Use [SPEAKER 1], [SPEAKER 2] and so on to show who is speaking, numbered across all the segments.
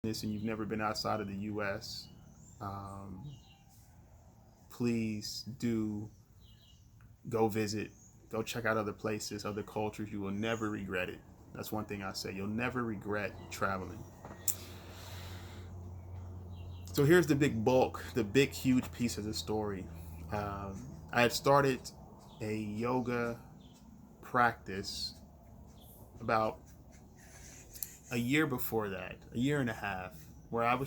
[SPEAKER 1] this and you've never been outside of the U.S., um, please do go visit, go check out other places, other cultures. You will never regret it. That's one thing I say. You'll never regret traveling. So here's the big bulk, the big, huge piece of the story. I had started a yoga practice about a year before that, a year and a half, where I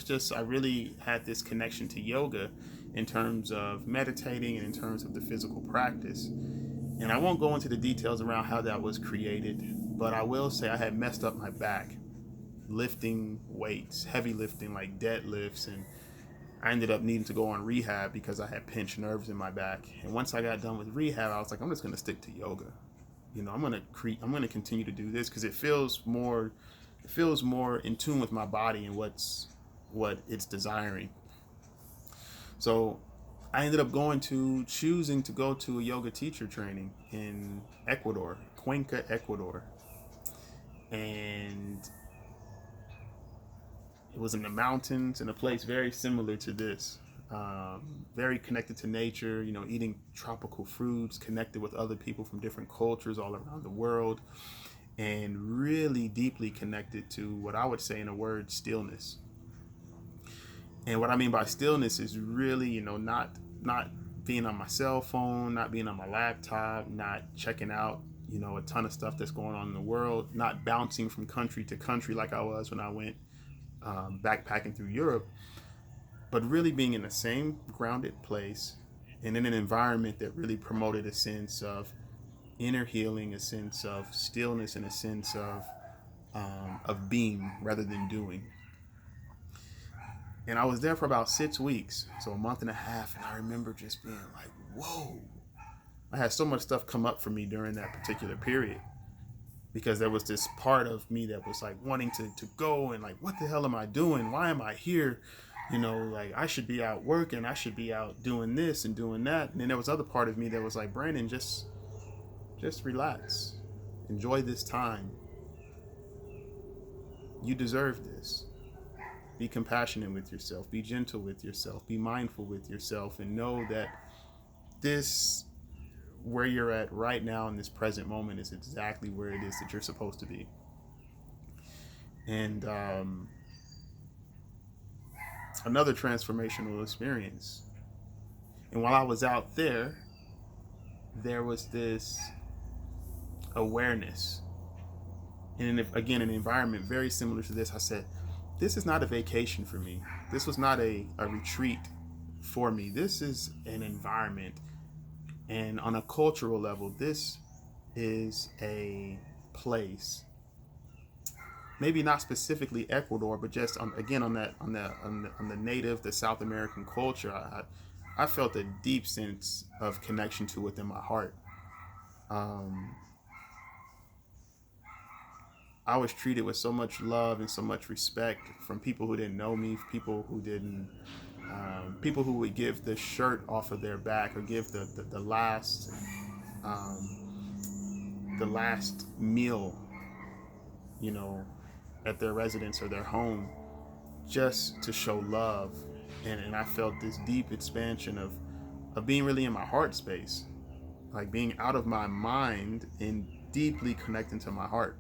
[SPEAKER 1] really had this connection to yoga in terms of meditating and in terms of the physical practice. And I won't go into the details around how that was created, but I will say I had messed up my back lifting weights, heavy lifting like deadlifts, and I ended up needing to go on rehab because I had pinched nerves in my back. And once I got done with rehab, I was like, I'm just gonna stick to yoga. I'm gonna continue to do this because it feels more in tune with my body and what it's desiring. So I ended up choosing to go to a yoga teacher training in Ecuador, Cuenca, Ecuador. And it was in the mountains in a place very similar to this. Very connected to nature, eating tropical fruits, connected with other people from different cultures all around the world, and really deeply connected to what I would say in a word, stillness. And what I mean by stillness is really, not being on my cell phone, not being on my laptop, not checking out, a ton of stuff that's going on in the world, not bouncing from country to country like I was when I went backpacking through Europe, but really being in the same grounded place and in an environment that really promoted a sense of inner healing, a sense of stillness, and a sense of being rather than doing. And I was there for about 6 weeks, so a month and a half, and I remember just being like, whoa. I had so much stuff come up for me during that particular period because there was this part of me that was like wanting to go and like, what the hell am I doing? Why am I here? Like I should be out working, I should be out doing this and doing that. And then there was other part of me that was like, Brandon, just relax. Enjoy this time. You deserve this. Be compassionate with yourself. Be gentle with yourself. Be mindful with yourself and know that this where you're at right now in this present moment is exactly where it is that you're supposed to be. And another transformational experience. And while I was out there, there was this awareness. And again, an environment very similar to this, I said, this is not a vacation for me. This was not a retreat for me. This is an environment. And on a cultural level, this is a place. Maybe not specifically Ecuador, but just again on the native, the South American culture. I felt a deep sense of connection to within my heart. Um, I was treated with so much love and so much respect from people who didn't know me, people who would give the shirt off of their back or give um, the last meal, you know, at their residence or their home, just to show love. And I felt this deep expansion of being really in my heart space, like being out of my mind and deeply connecting to my heart.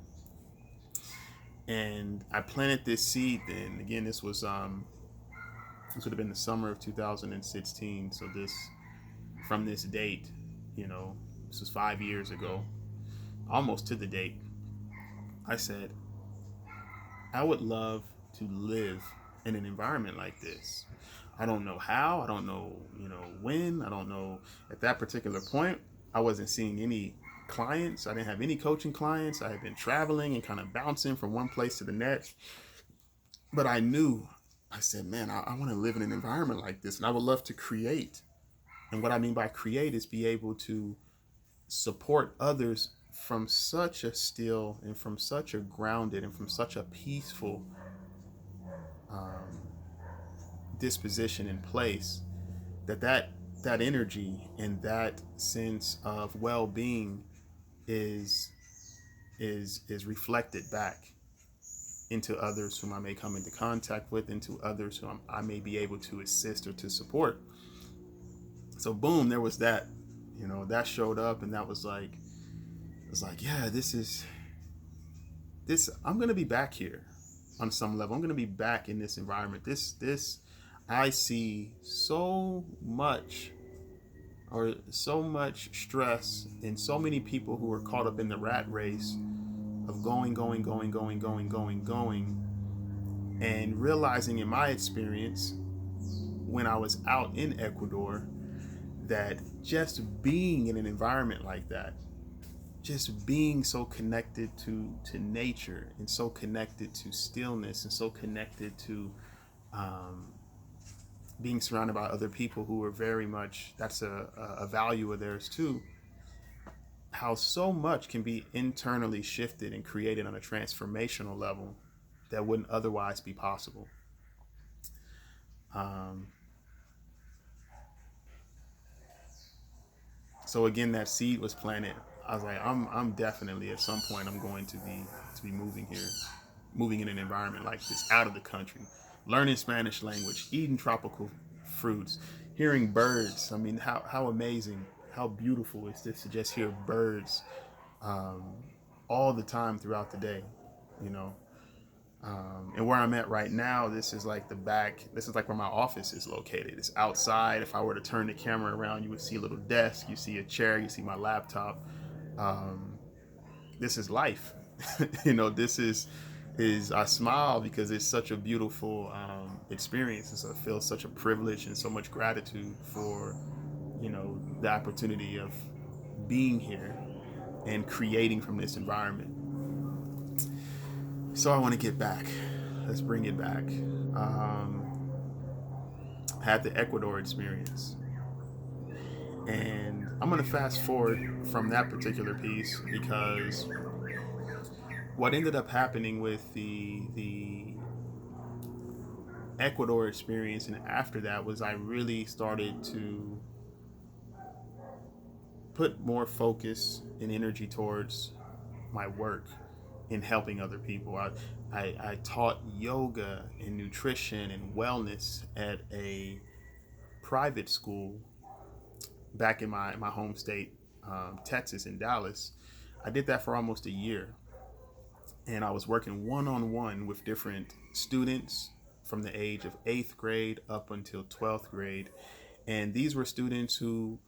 [SPEAKER 1] And I planted this seed then. Again, this would have been the summer of 2016. So from this date, this was 5 years ago, almost to the date. I said, I would love to live in an environment like this. I don't know how, I don't know, when, I don't know. At that particular point, I wasn't seeing any clients. I didn't have any coaching clients. I had been traveling and kind of bouncing from one place to the next. But I said, man, I want to live in an environment like this and I would love to create. And what I mean by create is be able to support others from such a still and from such a grounded and from such a peaceful um, disposition in place that energy and that sense of well-being is reflected back into others whom I may come into contact with, into others whom I may be able to assist or to support. So boom, there was that, that showed up, and that was like, it was like, yeah, this. I'm gonna be back here on some level. I'm gonna be back in this environment. This, I see so much stress in so many people who are caught up in the rat race of going, and realizing in my experience when I was out in Ecuador that just being in an environment like that, just being so connected to nature and so connected to stillness and so connected to um, being surrounded by other people who are very much, that's a value of theirs too, how so much can be internally shifted and created on a transformational level that wouldn't otherwise be possible. Um, so again, that seed was planted. I was like, I'm definitely at some point I'm going to be moving here, moving in an environment like this, out of the country, learning Spanish language, eating tropical fruits, hearing birds. I mean, how amazing, how beautiful is this to just hear birds um, all the time throughout the day, you know. And where I'm at right now, this is like the back. This is like where my office is located. It's outside. If I were to turn the camera around, you would see a little desk. You see a chair. You see my laptop. Um, this is life. This is I smile because it's such a beautiful experience. And so I feel such a privilege and so much gratitude for the opportunity of being here and creating from this environment. So I want to get back. Let's bring it back. Had the Ecuador experience. And I'm going to fast forward from that particular piece because what ended up happening with the Ecuador experience and after that was I really started to put more focus and energy towards my work in helping other people. I taught yoga and nutrition and wellness at a private school back in my home state, Texas, in Dallas. I did that for almost a year. And I was working one on one with different students from the age of 8th grade up until 12th grade. And these were students who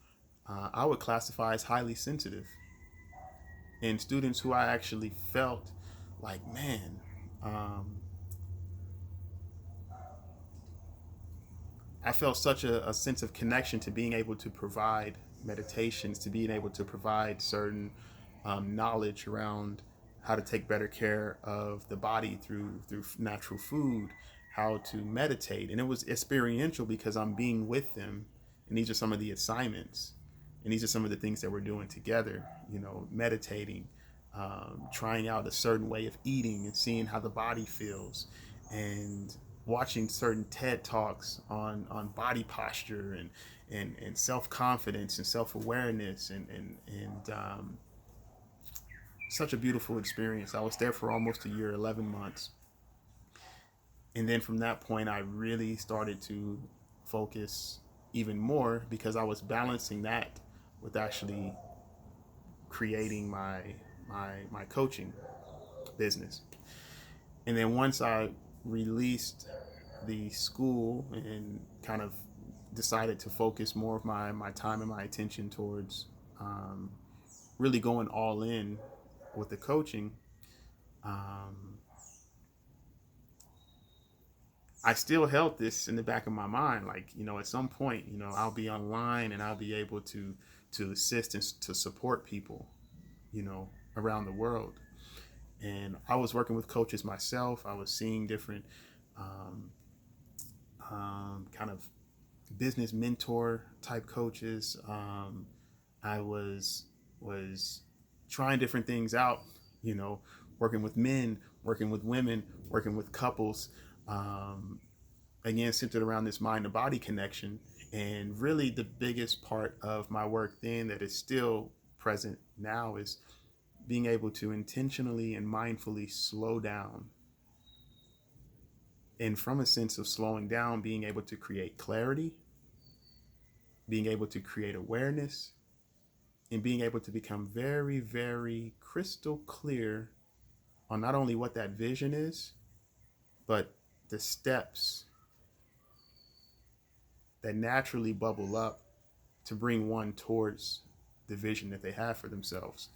[SPEAKER 1] I would classify as highly sensitive, and students who I actually felt like, man, um, I felt such a sense of connection to being able to provide meditations, to being able to provide certain knowledge around how to take better care of the body through natural food, how to meditate, and it was experiential because I'm being with them, and these are some of the assignments, and these are some of the things that we're doing together. Meditating, trying out a certain way of eating and seeing how the body feels, and watching certain TED talks on body posture and self confidence and self awareness and such a beautiful experience. I was there for almost a year, 11 months, and then from that point, I really started to focus even more because I was balancing that with actually creating my coaching business. And then once I released the school and kind of decided to focus more of my time and my attention towards really going all in with the coaching, um, I still held this in the back of my mind. Like, at some point, I'll be online and I'll be able to assist and to support people, around the world. And I was working with coaches myself. I was seeing different um, kind of business mentor type coaches. I was trying different things out, you know, working with men, working with women, working with couples. Um, Again, centered around this mind to body connection. And really, the biggest part of my work then that is still present now is being able to intentionally and mindfully slow down And from a sense of slowing down, being able to create clarity, being able to create awareness, and being able to become very, very crystal clear on not only what that vision is, but the steps that naturally bubble up to bring one towards the vision that they have for themselves.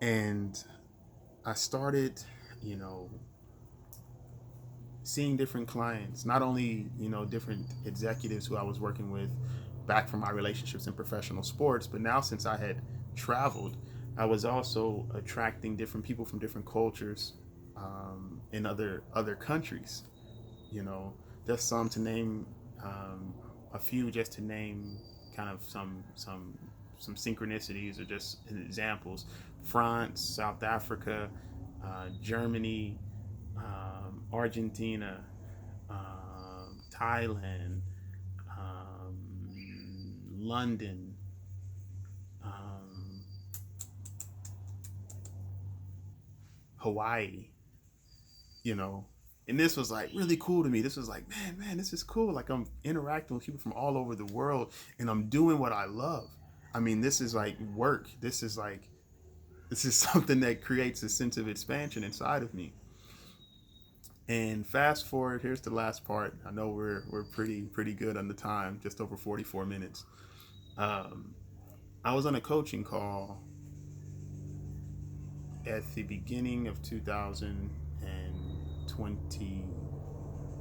[SPEAKER 1] And I started, you know, seeing different clients, not only, different executives who I was working with back from my relationships in professional sports, but now since I had traveled, I was also attracting different people from different cultures in other countries. You know, just some to name a few, just to name kind of some synchronicities or just examples. France, South Africa, Germany, Argentina, Thailand, London, um, Hawaii, you know. And this was like really cool to me. This was like, man, this is cool. Like I'm interacting with people from all over the world and I'm doing what I love. I mean, this is like work. This is something that creates a sense of expansion inside of me. And fast forward, here's the last part. I know we're pretty good on the time, just over 44 minutes. Um, I was on a coaching call at the beginning of 2020,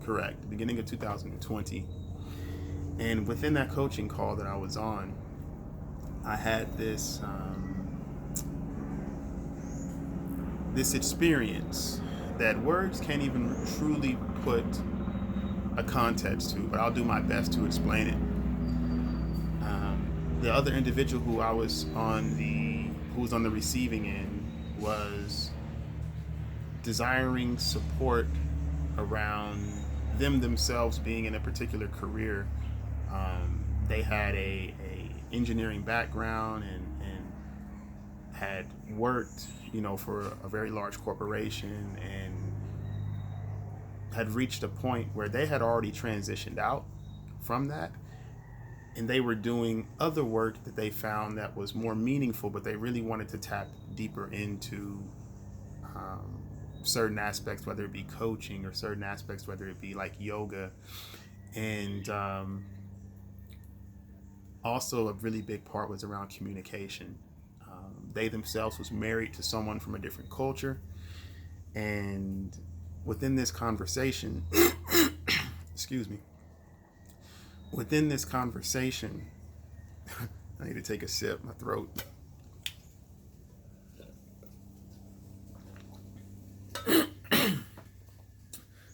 [SPEAKER 1] correct, the beginning of 2020. And within that coaching call that I was on, I had this experience that words can't even truly put a context to, but I'll do my best to explain it. The other individual who was on the receiving end was desiring support around them themselves being in a particular career. They had a engineering background and had worked, for a very large corporation and had reached a point where they had already transitioned out from that and they were doing other work that they found that was more meaningful, but they really wanted to tap deeper into um, certain aspects, whether it be coaching or certain aspects, whether it be like yoga. And also a really big part was around communication. They themselves was married to someone from a different culture. And within this conversation, excuse me, within this conversation, I need to take a sip, my throat.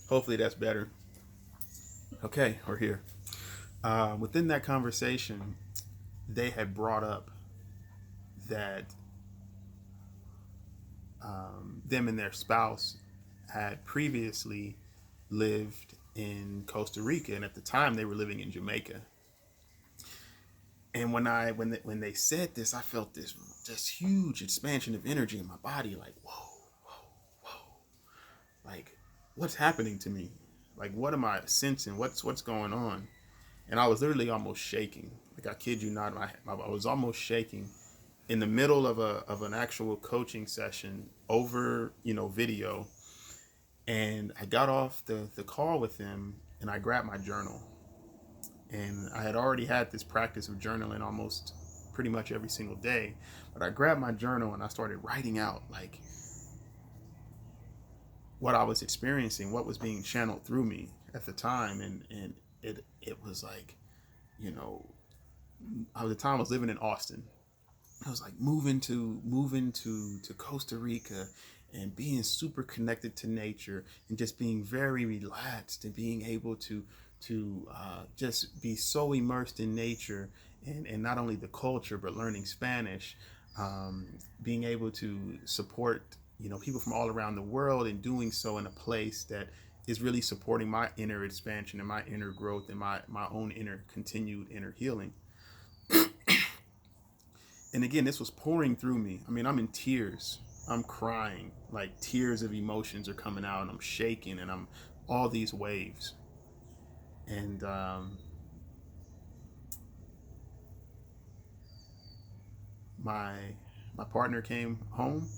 [SPEAKER 1] Hopefully that's better. Okay, we're here. Within that conversation, they had brought up that them and their spouse had previously lived in Costa Rica, and at the time they were living in Jamaica. And when they said this, I felt this huge expansion of energy in my body, like whoa, like what's happening to me? Like what am I sensing? What's going on? And I was literally almost shaking. Like I kid you not, I was almost shaking in the middle of an actual coaching session over video. And I got off the call with him and I grabbed my journal. And I had already had this practice of journaling almost pretty much every single day. But I grabbed my journal and I started writing out like what I was experiencing, what was being channeled through me at the time. And it was like, at the time I was living in Austin. I was like moving to Costa Rica and being super connected to nature and just being very relaxed and being able to just be so immersed in nature and not only the culture but learning Spanish, being able to support people from all around the world and doing so in a place that is really supporting my inner expansion and my inner growth and my own continued inner healing. And again, this was pouring through me. I mean, I'm in tears. I'm crying, like tears of emotions are coming out, and I'm shaking, and I'm all these waves. And my my partner came home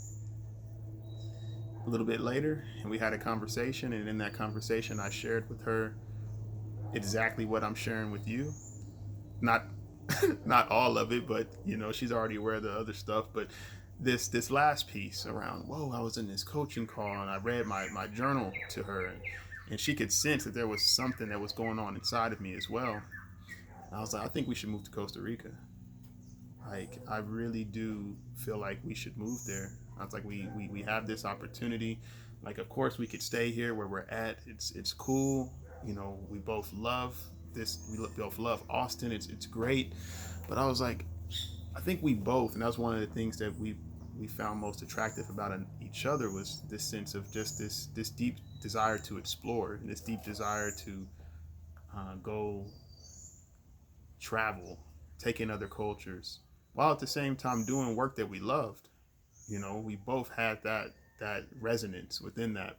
[SPEAKER 1] a little bit later, and we had a conversation. And in that conversation, I shared with her exactly what I'm sharing with you. Not not all of it, but she's already aware of the other stuff. But this last piece around, whoa, I was in this coaching call, and I read my journal to her, and she could sense that there was something that was going on inside of me as well. And I was like, I think we should move to Costa Rica. Like, I really do feel like we should move there. I was like, we have this opportunity. Like, of course we could stay here where we're at. It's cool. We both love this. We both love Austin. It's great. But I was like, I think we both, and that was one of the things that we found most attractive about each other, was this sense of just this deep desire to explore, and this deep desire to go travel, take in other cultures, while at the same time doing work that we loved. We both had that resonance within that.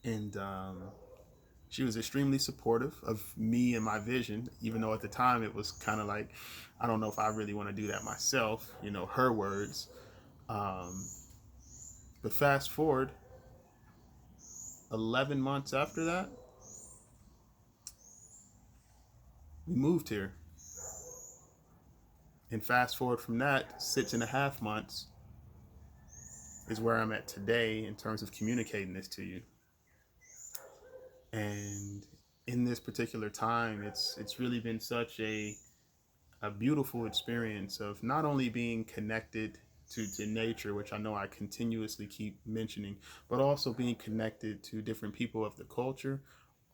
[SPEAKER 1] And she was extremely supportive of me and my vision, even though at the time it was kind of like, I don't know if I really want to do that myself, her words. Um, but fast forward 11 months after that, we moved here. And fast forward from that, 6.5 months is where I'm at today in terms of communicating this to you. And in this particular time, it's really been such a beautiful experience of not only being connected to nature, which I know I continuously keep mentioning, but also being connected to different people of the culture,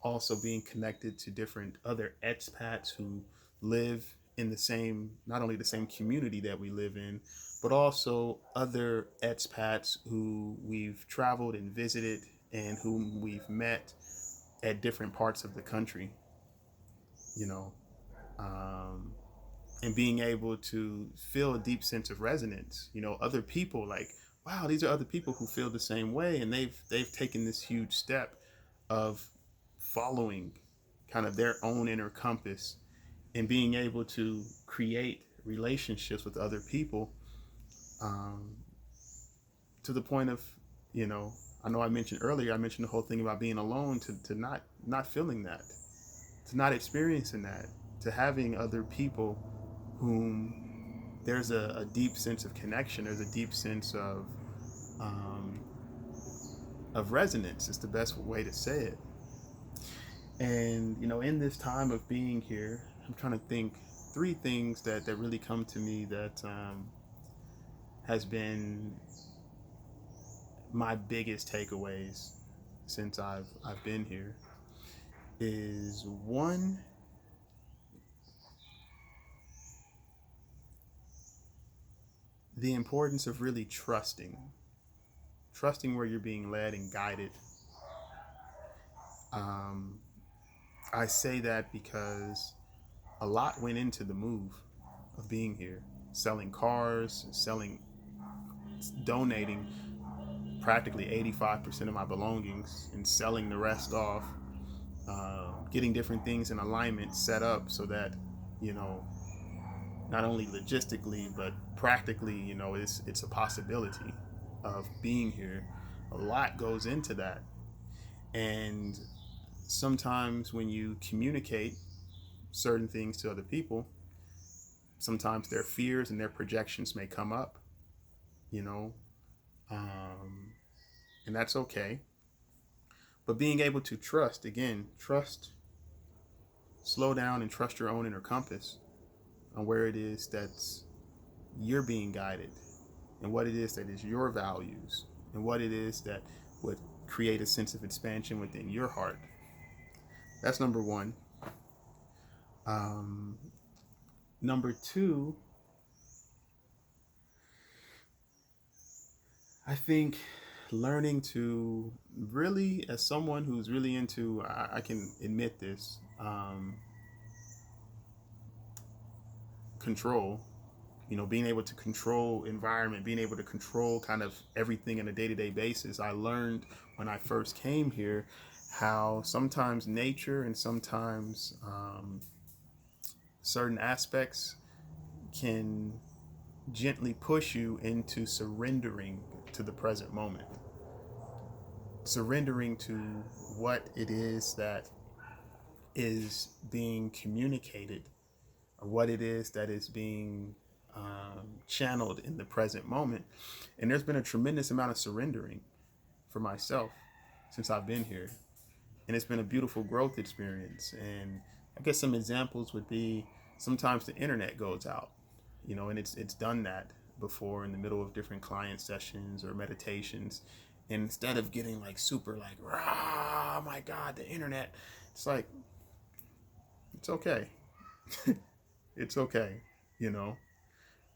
[SPEAKER 1] also being connected to different other expats who live in the same, not only the same community that we live in, but also other expats who we've traveled and visited and whom we've met at different parts of the country, you know, um, and being able to feel a deep sense of resonance. Other people, like, wow, these are other people who feel the same way, and they've taken this huge step of following kind of their own inner compass and being able to create relationships with other people, um, to the point of, you know, I know I mentioned earlier, I mentioned the whole thing about being alone, to not feeling that, to not experiencing that, to having other people whom there's a deep sense of connection, there's a deep sense um, of resonance, is the best way to say it. And in this time of being here, I'm trying to think three things that really come to me that has been my biggest takeaways since I've been here. Is one, the importance of really trusting where you're being led and guided. um, I say that because a lot went into the move of being here, selling cars, donating practically 85% of my belongings and selling the rest off, getting different things in alignment set up so that, you know, not only logistically, but practically, it's a possibility of being here. A lot goes into that. And sometimes when you communicate certain things to other people, sometimes their fears and their projections may come up, you know, um, and that's okay. But being able to trust, again, slow down and trust your own inner compass on where it is that's you're being guided, and what it is that is your values, and what it is that would create a sense of expansion within your heart. That's number one. Um, Number two, I think learning to really, as someone who's really into, I can admit this, control. being able to control environment, being able to control kind of everything on a day-to-day basis. I learned when I first came here how sometimes nature and sometimes certain aspects can gently push you into surrendering to the present moment, surrendering to what it is that is being communicated, or what it is that is being channeled in the present moment. And there's been a tremendous amount of surrendering for myself since I've been here. And it's been a beautiful growth experience. And I guess some examples would be sometimes the internet goes out, and it's done that before in the middle of different client sessions or meditations. And instead of getting like super like, oh my God, the internet, it's like, it's okay. It's okay, you know.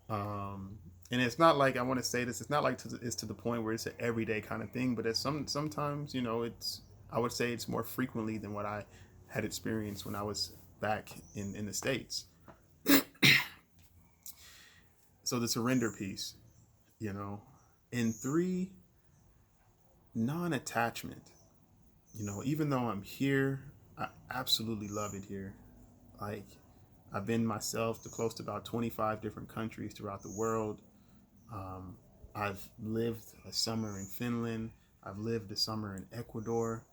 [SPEAKER 1] And it's not like, I want to say this. It's not like it's to the point where it's an everyday kind of thing, but it's sometimes, it's, I would say it's more frequently than what I had experienced when I was back in the States. So the surrender piece, you know, and three, non-attachment. Even though I'm here, I absolutely love it here. Like, I've been myself to close to about 25 different countries throughout the world. I've lived a summer in Finland. I've lived a summer in Ecuador.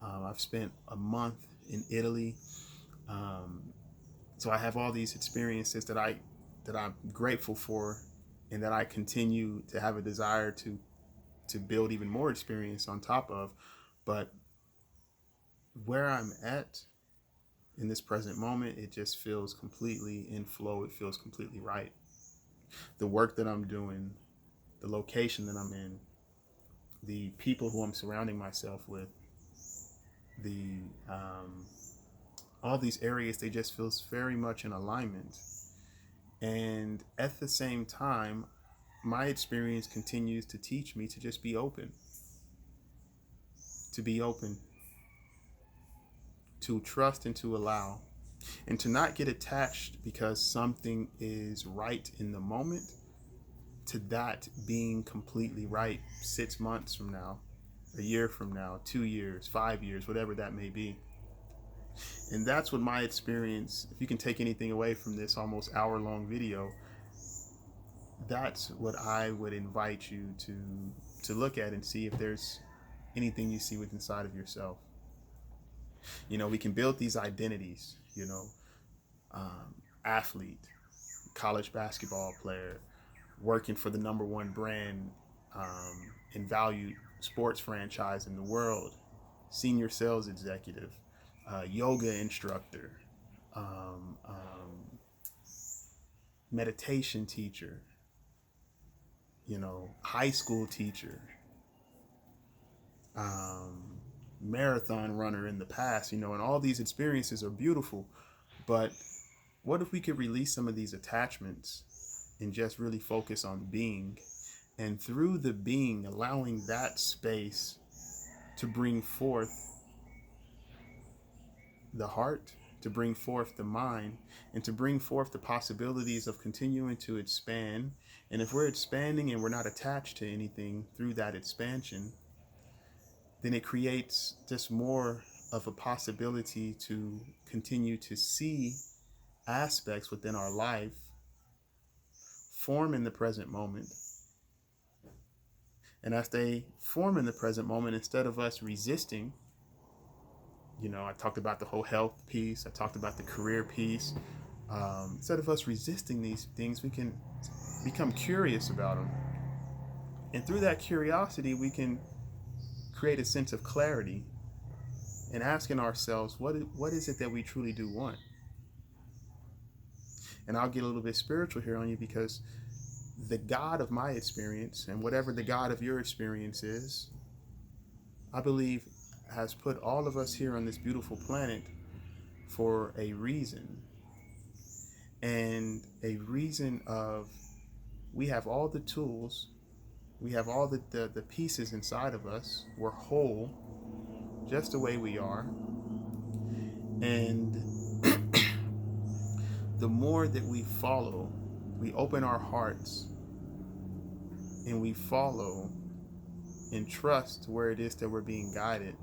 [SPEAKER 1] I've spent a month in Italy. So I have all these experiences that I'm grateful for, and that I continue to have a desire to build even more experience on top of. But where I'm at in this present moment, it just feels completely in flow. It feels completely right. The work that I'm doing, the location that I'm in, the people who I'm surrounding myself with, the all these areas, they just feels very much in alignment. And at the same time, my experience continues to teach me to just be open, to be open, to trust and to allow, and to not get attached because something is right in the moment to that being completely right 6 months from now, a year from now, 2 years, 5 years, whatever that may be. And that's what my experience, if you can take anything away from this almost hour-long video, that's what I would invite you to look at and see if there's anything you see within inside of yourself. We can build these identities, athlete, college basketball player, working for the number one brand and valued sports franchise in the world, senior sales executive, yoga instructor, meditation teacher, high school teacher, marathon runner in the past, and all these experiences are beautiful. But what if we could release some of these attachments and just really focus on being, and through the being, allowing that space to bring forth the heart, to bring forth the mind, and to bring forth the possibilities of continuing to expand. And if we're expanding and we're not attached to anything through that expansion, then it creates just more of a possibility to continue to see aspects within our life form in the present moment. And as they form in the present moment, instead of us resisting, I talked about the whole health piece, I talked about the career piece. Instead of us resisting these things, we can become curious about them. And through that curiosity, we can create a sense of clarity and asking ourselves, what is it that we truly do want? And I'll get a little bit spiritual here on you, because the God of my experience, and whatever the God of your experience is, I believe has put all of us here on this beautiful planet for a reason. And a reason of, we have all the tools, we have all the pieces inside of us, we're whole just the way we are. And the more that we follow, we open our hearts and we follow and trust where it is that we're being guided,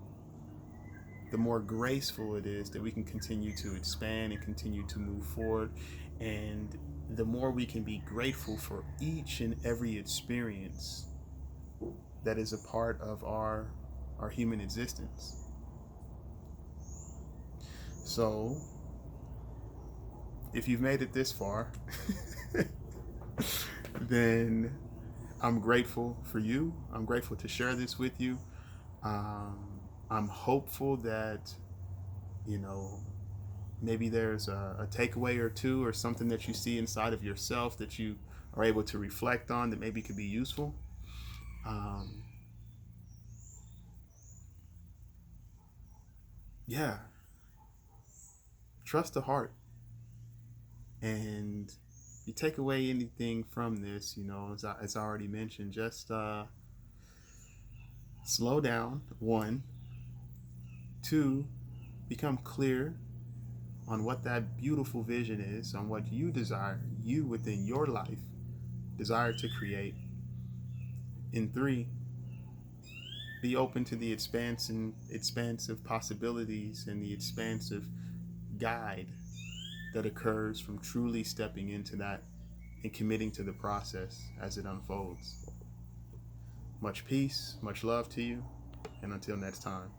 [SPEAKER 1] the more graceful it is that we can continue to expand and continue to move forward. And the more we can be grateful for each and every experience that is a part of our human existence. So, if you've made it this far, then I'm grateful for you. I'm grateful to share this with you. I'm hopeful that, you know, maybe there's a takeaway or two or something that you see inside of yourself that you are able to reflect on that maybe could be useful. Um, yeah, trust the heart. And you take away anything from this, as I already mentioned, just slow down. One, two, become clear on what that beautiful vision is, on what you desire, you within your life desire to create. And three, be open to the expansive possibilities and the expansive guide that occurs from truly stepping into that and committing to the process as it unfolds. Much peace, much love to you, and until next time.